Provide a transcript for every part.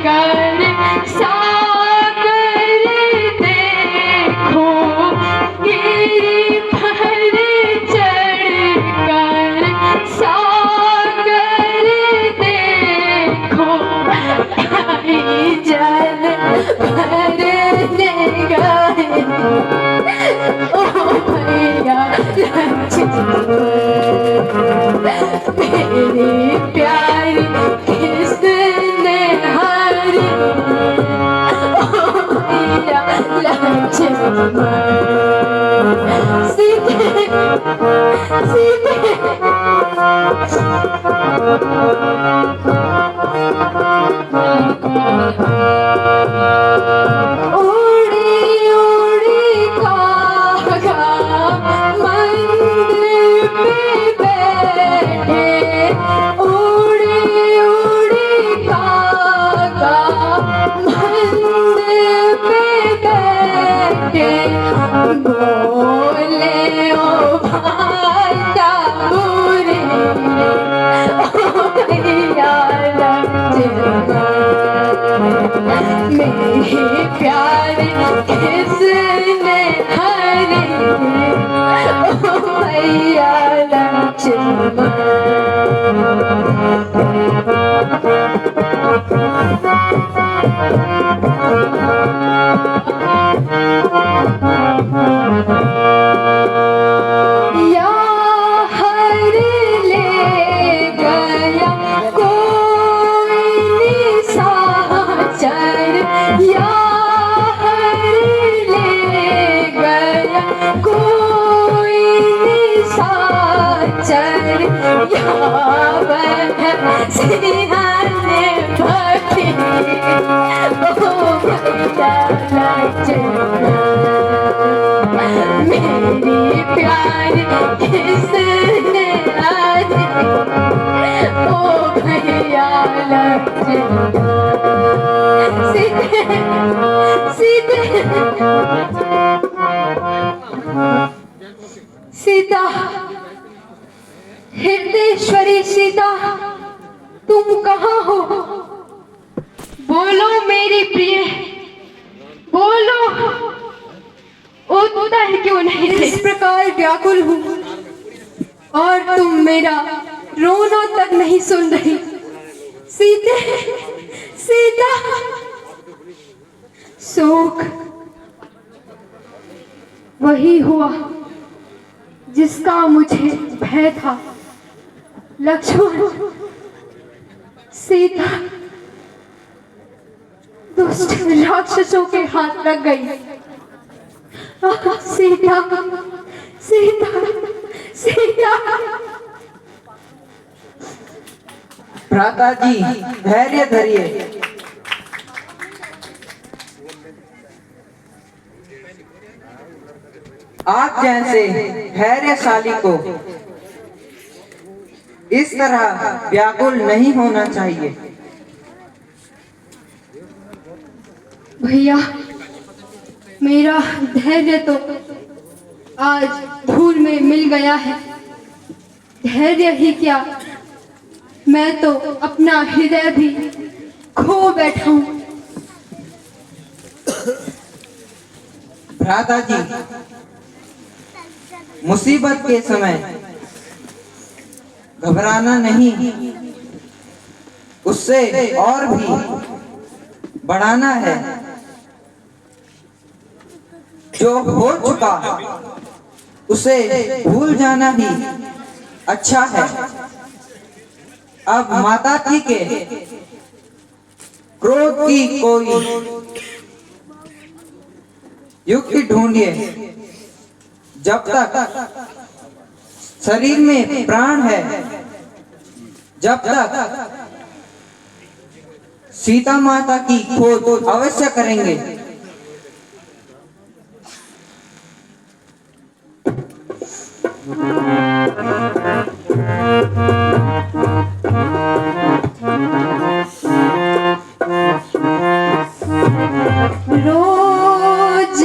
कर सागर देखो गिरी पर चढ़ कर सागर देखो आई जल भरने गए ओ भैया मेरी प्यारी किसने हारी ओ भैया लक्ष्मण सीधे सीधे उड़ी उड़ी कागा मंदिर में बैठे उड़ी उड़ी कागा मंदिर में बैठे बोले ओ भाई बुरे ओ भैया मेरी प्यारी किसने हरी ओ भैया लक्ष्मण या हर ले गया कोई निशाचर या हर ले गया कोई निशाचर या वह सिंहाने भटी ओ भैया लक्ष्मण मेरी प्यारी किसने आज ओ भैया लक्ष्मण सीधे सीधे सीता हृदयेश्वरी सीता तुम कहाँ हो बोलो मेरी प्रिय बोलो उत्तर क्यों नहीं इस प्रकार व्याकुल हूँ और तुम मेरा रोना तक नहीं सुन रही। सीते सीता शोक वही हुआ जिसका मुझे भय था। लक्ष्मण सीता दुष्ट राक्षसों के हाथ लग गई। सीता सीता सीता भ्राता जी धैर्य धरिए। आप जैसे धैर्यशाली को इस तरह व्याकुल नहीं होना चाहिए। भैया मेरा धैर्य तो आज धूल में मिल गया है। धैर्य ही क्या मैं तो अपना हृदय भी खो बैठा हूँ। भ्राता जी मुसीबत के समय घबराना नहीं, उससे और भी बढ़ाना है। जो हो चुका उसे भूल जाना ही अच्छा है। अब माता जी के क्रोध की कोई युक्ति ढूंढिए। जब तक शरीर में प्राण है, जब तक सीता माता की खोज अवश्य करेंगे। रोज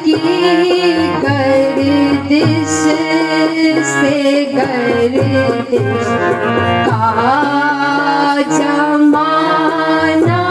की गर्दिश से गर्दिश का जमाना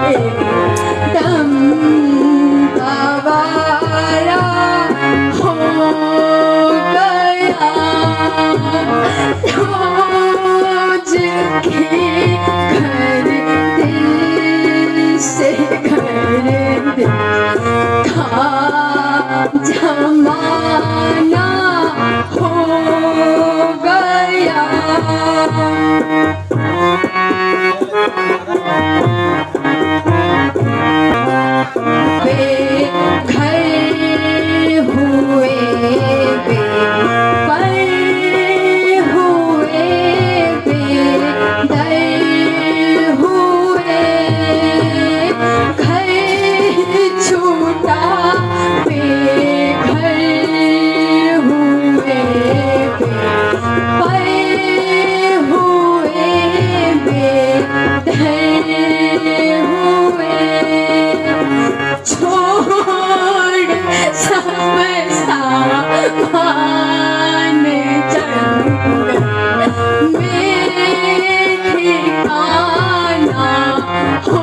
एकदम आवारा हो गया। रोज के घर दिल से घर का जमाना हो गया। बेघर हुए बेपर हुए बेदर हुए, घर छूटा बेघर हुए बेपर हुए बेदर हुए। छोड़ सब सामान जंगल में ठिकाना हो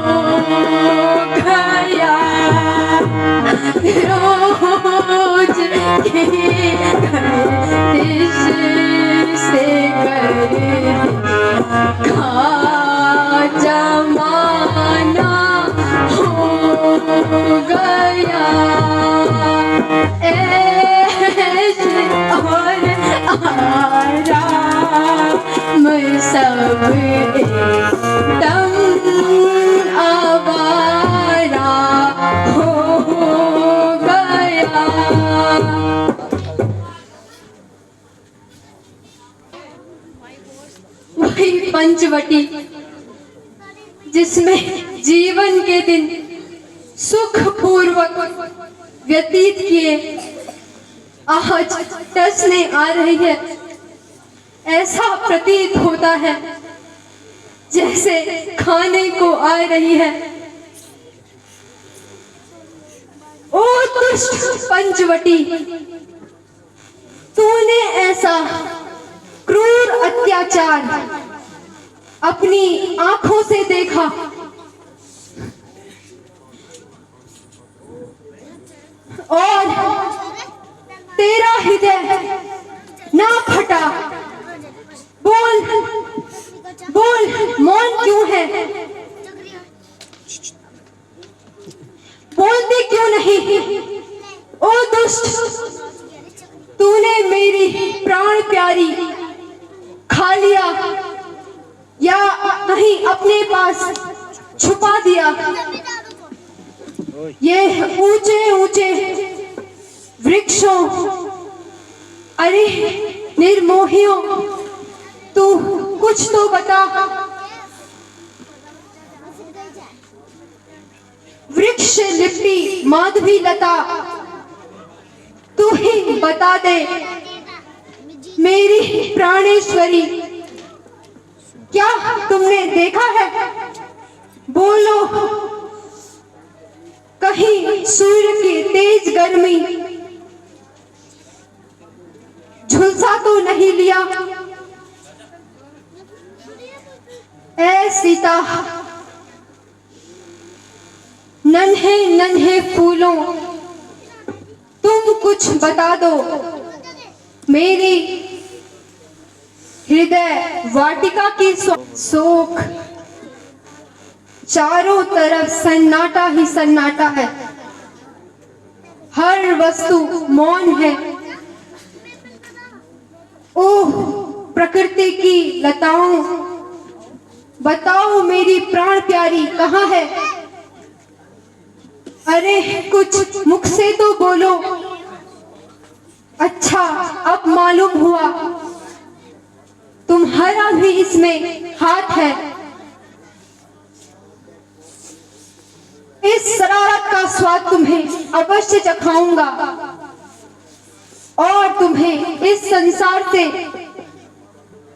गया। रोज की गर्दिश से गर्दिश का जमाना हो गया। ऐसे और आराम सब एकदम आवारा हो गया। वही पंचवटी जिसमें जीवन के दिन सुखपूर्वक व्यतीत किए, आज टसने आ रही है। ऐसा प्रतीत होता है जैसे खाने को आ रही है। ओ दुष्ट पंचवटी, तूने ऐसा क्रूर अत्याचार अपनी आंखों से देखा, और तेरा हृदय ना फटा। बोल बोल, मौन क्यों है? बोलती क्यों नहीं? ओ दुष्ट, तूने मेरी प्राण प्यारी खा लिया या कहीं अपने पास छुपा दिया। ये ऊंचे ऊंचे वृक्षों, अरे निर्मोहियों, तू कुछ तो बता। वृक्ष से लिपटी माधवी लता, तू ही बता दे मेरी प्राणेश्वरी, क्या तुमने देखा है? बोलो, कहीं सूर्य की तेज गर्मी झुलसा तो नहीं लिया? ऐ सीता, नन्हे नन्हे फूलों, तुम कुछ बता दो। मेरी हृदय वाटिका की शोक, चारों तरफ सन्नाटा ही सन्नाटा है। हर वस्तु मौन है। ओह प्रकृति की लताओं, बताओ मेरी प्राण प्यारी कहाँ है? अरे कुछ मुख से तो बोलो। अच्छा, अब मालूम हुआ तुम्हारा भी इसमें हाथ है। इस शरारत का स्वाद तुम्हें अवश्य चखाऊंगा और तुम्हें इस संसार से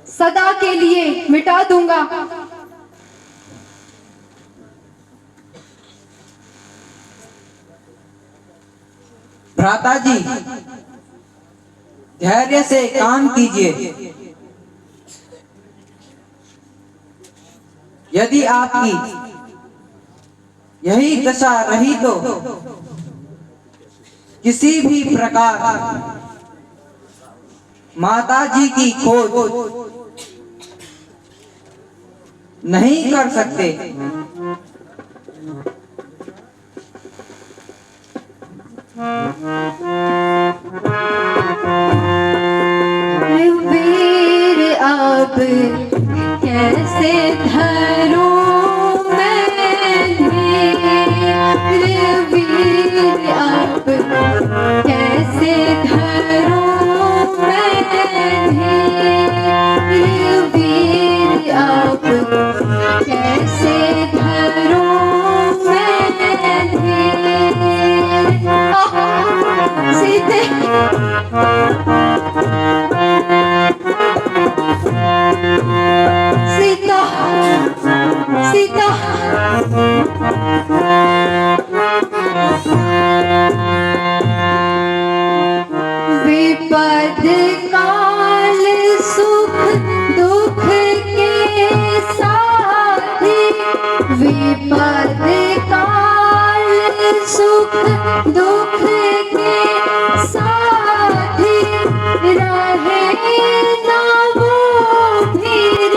सदा के लिए मिटा दूंगा। भ्राता जी, धैर्य से काम कीजिए। यदि आपकी यही दशा रही तो किसी भी प्रकार माता जी की खोज नहीं कर सकते। वीर अब कैसे धरूं मैं वीर अब कैसे धरूं मैं वीर अब कैसे धरूं मैं सीधे सीता सीता विपद काल सुख दुख के साथी विपद काल सुख दुख के साथी रहे ना वो भीर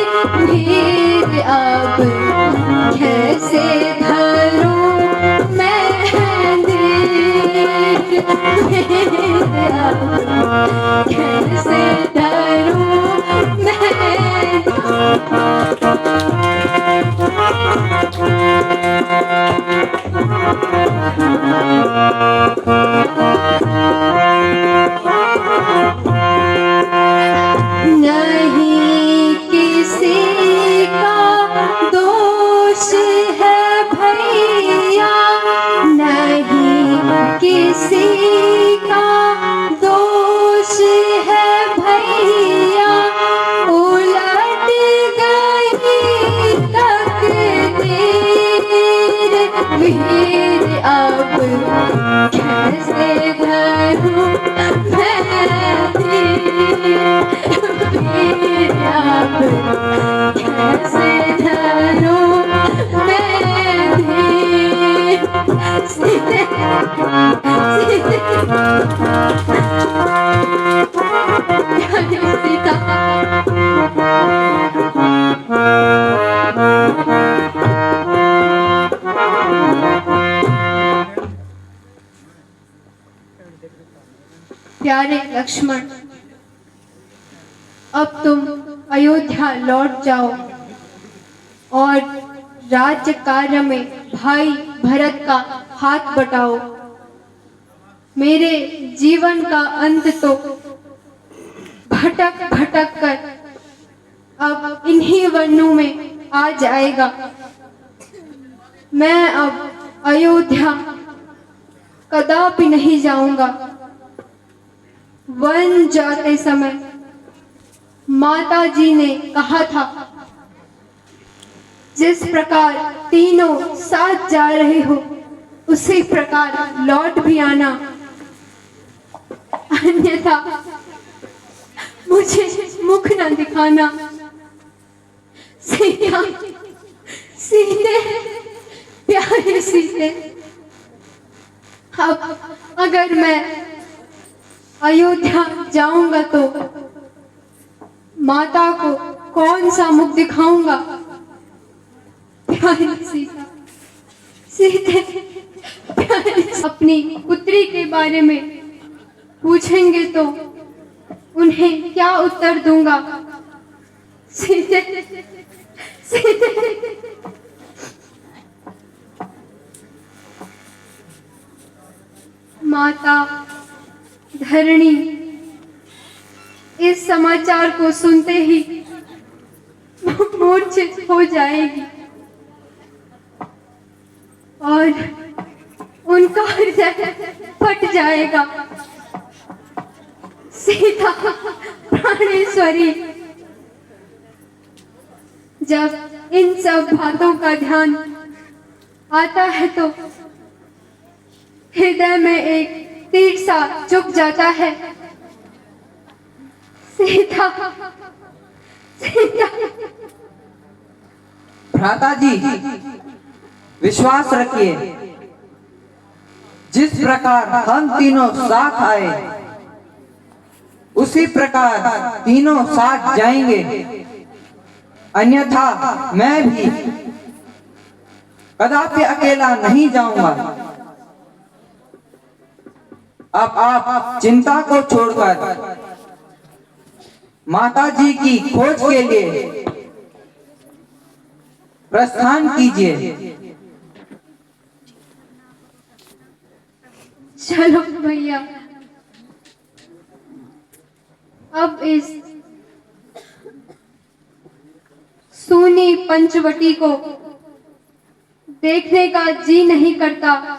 भीर अब कैसे धरूं मैं धीर भीर अब कैसे धरूं नहीं किसी का दोष है भैया नहीं किसी का दोष है भैया उलट गई तकदीर वीर अब कैसे धरूं मैं वीर अब कैसे धरूं मैं धीर सीधे सीधे सीता प्यारे लक्ष्मण, अब तुम अयोध्या लौट जाओ और राज्य कार्य में भाई भरत का हाथ बटाओ। मेरे जीवन का अंत तो भटक भटक कर अब इन्हीं वनों में आ जाएगा। मैं अब अयोध्या कदापि नहीं जाऊंगा। वन जाते समय माता जी ने कहा था, जिस प्रकार तीनों साथ जा रहे हो उसी प्रकार लौट भी आना, अन्यथा मुझे मुख न दिखाना। सीता सीते प्यारे सीते, अब अगर मैं अयोध्या जाऊंगा तो माता को कौन सा मुख दिखाऊंगा। प्यारी सीता सीते प्यारी, अपनी पुत्री के बारे में पूछेंगे तो उन्हें क्या उत्तर दूंगा। सीते सीते माता धरणी इस समाचार को सुनते ही मूर्छित हो जाएगी और उनका हृदय फट जाएगा। सीता प्राणेश्वरी, जब इन सब बातों का ध्यान आता है तो हृदय में एक तीर सा चुभ जाता है। सीता सीता भ्राता जी, विश्वास रखिए, जिस प्रकार हम तीनों साथ आए उसी प्रकार तीनों साथ जाएंगे, अन्यथा मैं भी कदापि अकेला नहीं जाऊंगा। अब आप चिंता को छोड़कर माता जी की खोज के लिए प्रस्थान कीजिए। चलो भैया, अब इस सूनी पंचवटी को देखने का जी नहीं करता।